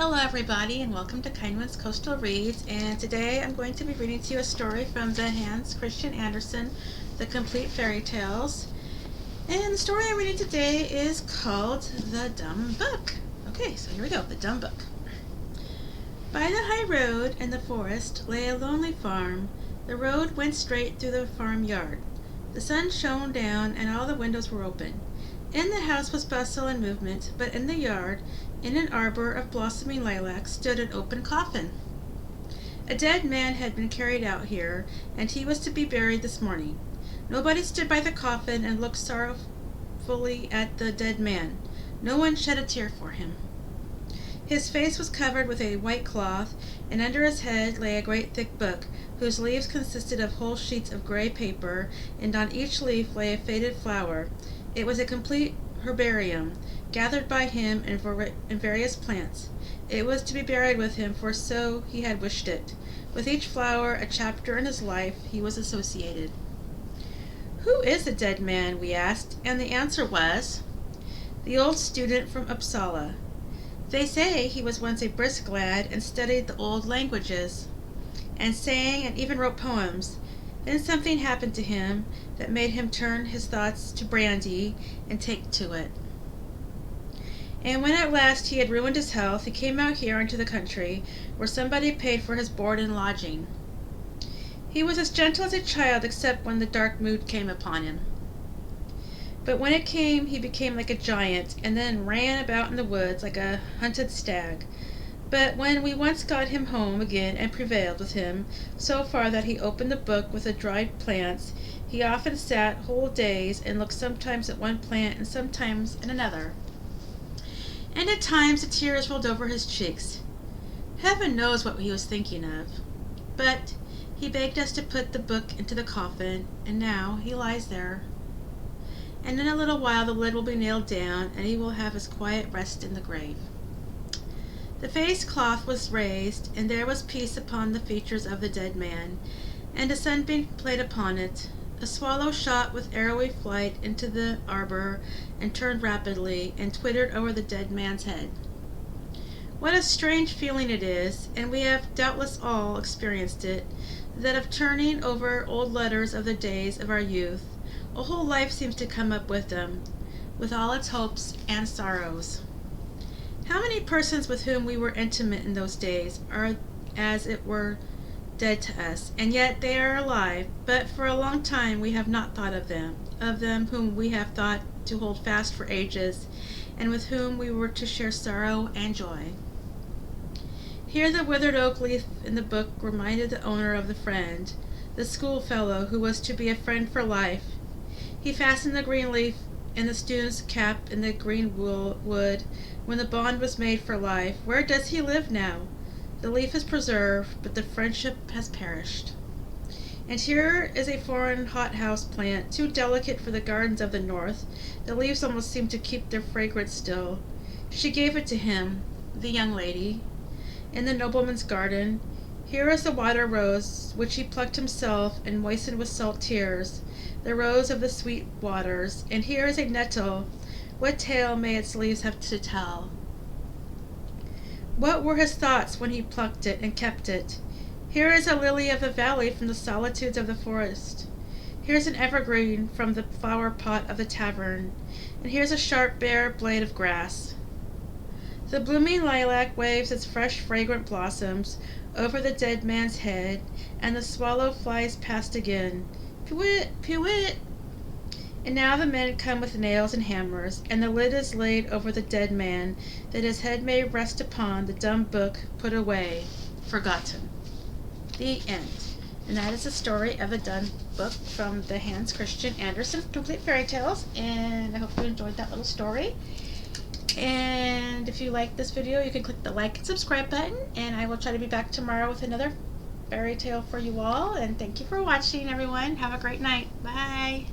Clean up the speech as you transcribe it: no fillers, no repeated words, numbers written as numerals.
Hello everybody and welcome to Kindwyn's Coastal Reads, and today I'm going to be reading to you a story from the Hans Christian Andersen, The Complete Fairy Tales. And the story I'm reading today is called The Dumb Book. Okay, so here we go, The Dumb Book. By the high road in the forest lay a lonely farm. The road went straight through the farmyard. The sun shone down and all the windows were open. In the house was bustle and movement, but in the yard, in an arbor of blossoming lilacs, stood an open coffin. A dead man had been carried out here, and he was to be buried this morning. Nobody stood by the coffin and looked sorrowfully at the dead man. No one shed a tear for him. His face was covered with a white cloth, and under his head lay a great thick book, whose leaves consisted of whole sheets of gray paper, and on each leaf lay a faded flower. It was a complete herbarium, gathered by him in various plants. It was to be buried with him, for so he had wished it. With each flower, a chapter in his life, he was associated. "Who is the dead man?" we asked, and the answer was, "The old student from Uppsala. They say he was once a brisk lad and studied the old languages, and sang and even wrote poems. Then something happened to him that made him turn his thoughts to brandy and take to it. And when at last he had ruined his health, he came out here into the country, where somebody paid for his board and lodging. He was as gentle as a child, except when the dark mood came upon him. But when it came, he became like a giant, and then ran about in the woods like a hunted stag. But when we once got him home again and prevailed with him so far that he opened the book with the dried plants, he often sat whole days and looked sometimes at one plant and sometimes at another. And at times the tears rolled over his cheeks. Heaven knows what he was thinking of. But he begged us to put the book into the coffin, and now he lies there. And in a little while the lid will be nailed down, and he will have his quiet rest in the grave." The face cloth was raised, and there was peace upon the features of the dead man, and a sunbeam played upon it. A swallow shot with arrowy flight into the arbor, and turned rapidly, and twittered over the dead man's head. What a strange feeling it is, and we have doubtless all experienced it, that of turning over old letters of the days of our youth. A whole life seems to come up with them, with all its hopes and sorrows. How many persons with whom we were intimate in those days are as it were dead to us, and yet they are alive, but for a long time we have not thought of them whom we have thought to hold fast for ages, and with whom we were to share sorrow and joy. Here the withered oak leaf in the book reminded the owner of the friend, the schoolfellow who was to be a friend for life. He fastened the green leaf in the student's cap in the green wood when the bond was made for life. Where does he live now? The leaf is preserved, but the friendship has perished. And here is a foreign hothouse plant, too delicate for the gardens of the north. The leaves almost seem to keep their fragrance still. She gave it to him, the young lady, in the nobleman's garden. Here is the water rose, which he plucked himself and moistened with salt tears, the rose of the sweet waters. And here is a nettle. What tale may its leaves have to tell? What were his thoughts when he plucked it and kept it? Here is a lily of the valley from the solitudes of the forest. Here's an evergreen from the flower pot of the tavern. And here's a sharp bare blade of grass. The blooming lilac waves its fresh fragrant blossoms over the dead man's head, and the swallow flies past again. Pewit, pewit! And now the men come with nails and hammers, and the lid is laid over the dead man, that his head may rest upon the dumb book put away, forgotten. The end. And that is the story of the dumb book from the Hans Christian Andersen Complete Fairy Tales, and I hope you enjoyed that little story. And if you like this video, you can click the like and subscribe button, and I will try to be back tomorrow with another fairy tale for you all. And thank you for watching, everyone. Have a great night. Bye.